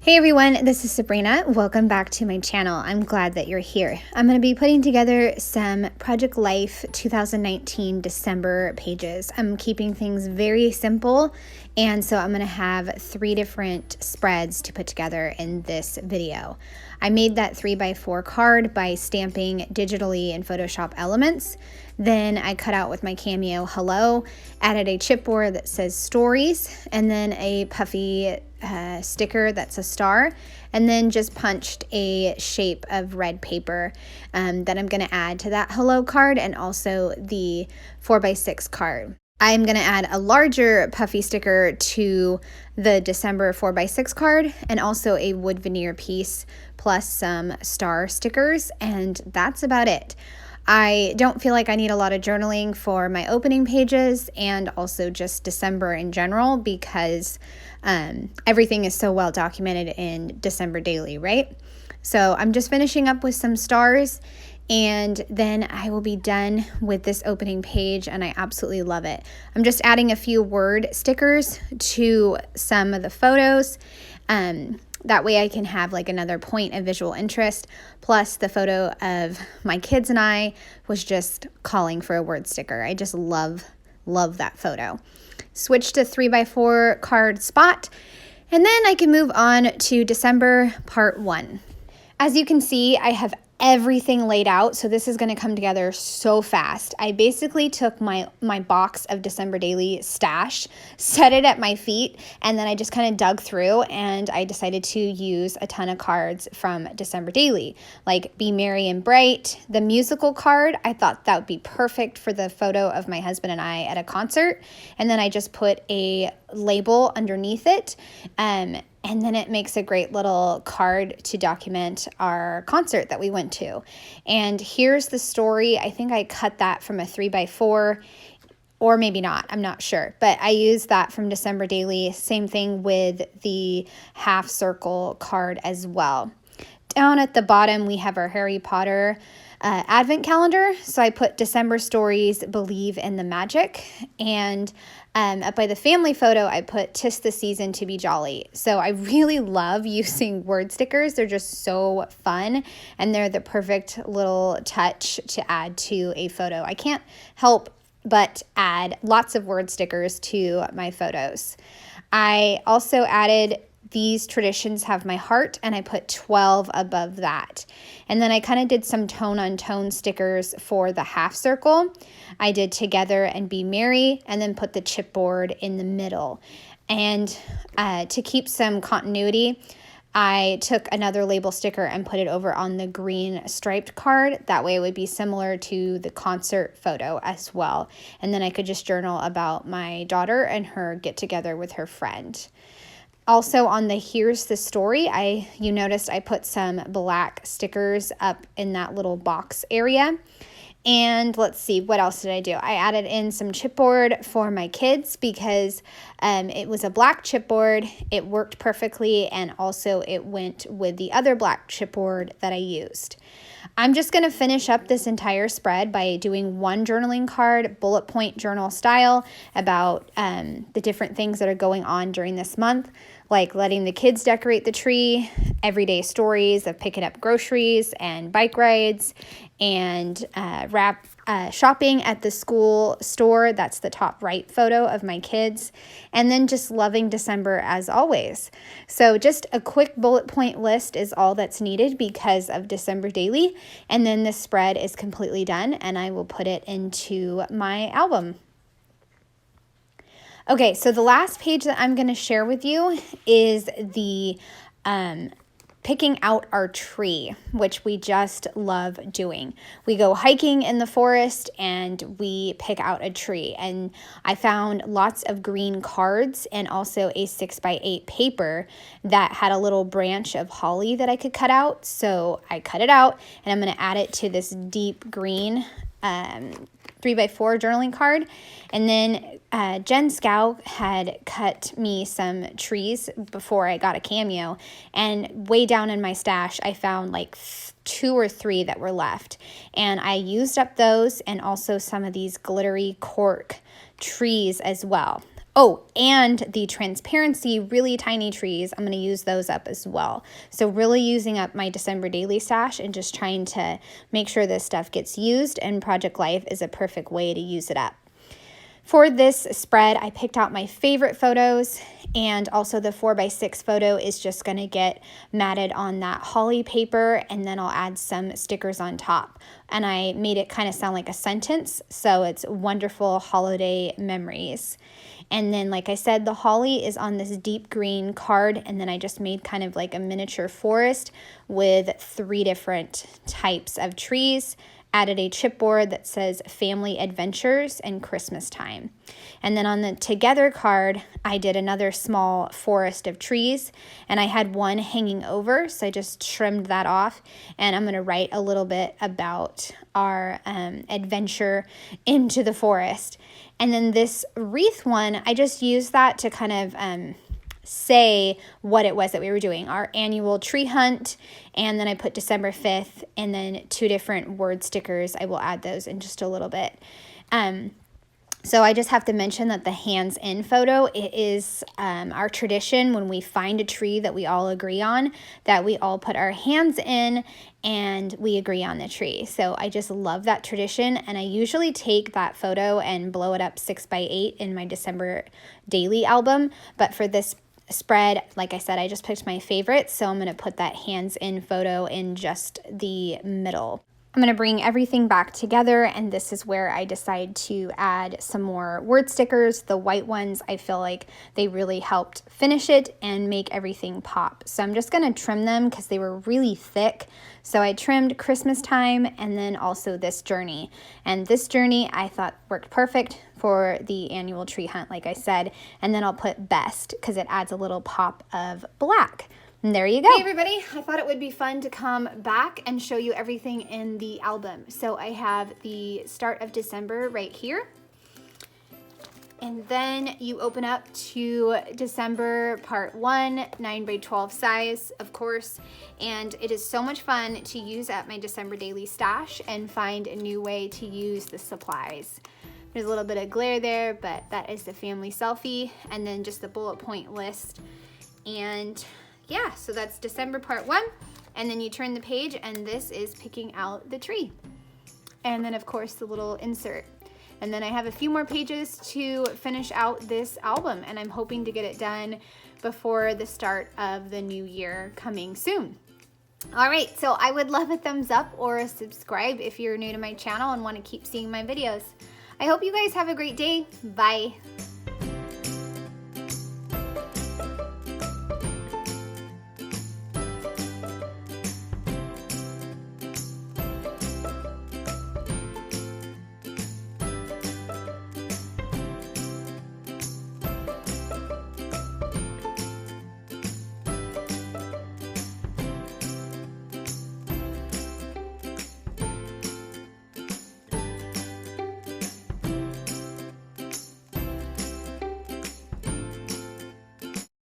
Hey everyone, this is Sabrina. Welcome back to my channel. I'm glad that you're here. I'm going to be putting together some Project Life 2019 December pages. I'm keeping things very simple, and so I'm going to have 3 different spreads to put together in this video. I made that 3x4 card by stamping digitally in Photoshop Elements. Then I cut out with my Cameo Hello, added a chipboard that says Stories, and then a puffy sticker that's a star, and then just punched a shape of red paper that I'm going to add to that Hello card and also the 4x6 card. I'm going to add a larger puffy sticker to the December 4x6 card and also a wood veneer piece plus some star stickers, and that's about it. I don't feel like I need a lot of journaling for my opening pages and also just December in general because everything is so well documented in December Daily, right? So I'm just finishing up with some stars, and then I will be done with this opening page, and I absolutely love it. I'm just adding a few word stickers to some of the photos. That way I can have like another point of visual interest. Plus the photo of my kids and I was just calling for a word sticker. I just love that photo. Switch to 3x4 card spot, and then I can move on to December part 1. As you can see, I have everything laid out, so this is going to come together so fast. I basically took my box of December Daily stash, set it at my feet, and then I just kind of dug through, and I decided to use a ton of cards from December Daily, like Be Merry and Bright. The musical card, I thought that would be perfect for the photo of my husband and I at a concert, and then I just put a label underneath it, and then it makes a great little card to document our concert that we went to. And here's the story. I think I cut that from a 3x4, or maybe not. I'm not sure. But I used that from December Daily. Same thing with the half circle card as well. Down at the bottom, we have our Harry Potter advent calendar. So I put December stories, believe in the magic. And up by the family photo, I put 'tis the season to be jolly. So I really love using word stickers. They're just so fun, and they're the perfect little touch to add to a photo. I can't help but add lots of word stickers to my photos. I also added These Traditions Have My Heart, and I put 12 above that. And then I kind of did some tone-on-tone stickers for the half circle. I did Together and Be Merry, and then put the chipboard in the middle. And to keep some continuity, I took another label sticker and put it over on the green striped card. That way it would be similar to the concert photo as well. And then I could just journal about my daughter and her get-together with her friend. Also on the Here's the Story, you noticed I put some black stickers up in that little box area. And let's see, what else did I do? I added in some chipboard for my kids because it was a black chipboard. It worked perfectly, and also it went with the other black chipboard that I used. I'm just going to finish up this entire spread by doing one journaling card, bullet point journal style, about the different things that are going on during this month, like letting the kids decorate the tree, everyday stories of picking up groceries and bike rides, and shopping at the school store. That's the top right photo of my kids. And then just loving December as always. So just a quick bullet point list is all that's needed because of December Daily. And then the spread is completely done, and I will put it into my album. Okay, so the last page that I'm going to share with you is the picking out our tree, which we just love doing. We go hiking in the forest and we pick out a tree. And I found lots of green cards and also a 6x8 paper that had a little branch of holly that I could cut out. So I cut it out, and I'm going to add it to this deep green 3x4 journaling card. And then Jen Scow had cut me some trees before I got a Cameo, and way down in my stash I found like 2 or 3 that were left, and I used up those and also some of these glittery cork trees as well. Oh, and the transparency, really tiny trees, I'm going to use those up as well. So really using up my December daily stash and just trying to make sure this stuff gets used, and Project Life is a perfect way to use it up. For this spread, I picked out my favorite photos, and also the 4x6 photo is just going to get matted on that holly paper, and then I'll add some stickers on top. And I made it kind of sound like a sentence, so it's wonderful holiday memories. And then, like I said, the holly is on this deep green card, and then I just made kind of like a miniature forest with 3 different types of trees. Added a chipboard that says Family Adventures and Christmas Time. And then on the Together card, I did another small forest of trees, and I had one hanging over, so I just trimmed that off, and I'm going to write a little bit about our adventure into the forest. And then this wreath one, I just used that to kind of say what it was that we were doing, our annual tree hunt, and then I put December 5th, and then 2 different word stickers. I will add those in just a little bit. So I just have to mention that the hands in photo, it is our tradition when we find a tree that we all agree on, that we all put our hands in and we agree on the tree. So I just love that tradition, and I usually take that photo and blow it up 6x8 in my December daily album. But for this spread, like I said, I just picked my favorites, so I'm going to put that hands in photo in just the middle. I'm going to bring everything back together, and this is where I decide to add some more word stickers. The white ones, I feel like they really helped finish it and make everything pop. So I'm just going to trim them because they were really thick. So I trimmed Christmas Time and then also this journey. And this journey I thought worked perfect for the annual tree hunt, like I said. And then I'll put best because it adds a little pop of black. And there you go. Hey everybody, I thought it would be fun to come back and show you everything in the album. So I have the start of December right here. And then you open up to December part 1, 9x12 size, of course. And it is so much fun to use at my December daily stash and find a new way to use the supplies. There's a little bit of glare there, but that is the family selfie, and then just the bullet point list. And yeah, so that's December part 1, and then you turn the page and this is picking out the tree. And then of course the little insert. And then I have a few more pages to finish out this album, and I'm hoping to get it done before the start of the new year coming soon. All right, so I would love a thumbs up or a subscribe if you're new to my channel and want to keep seeing my videos. I hope you guys have a great day. Bye.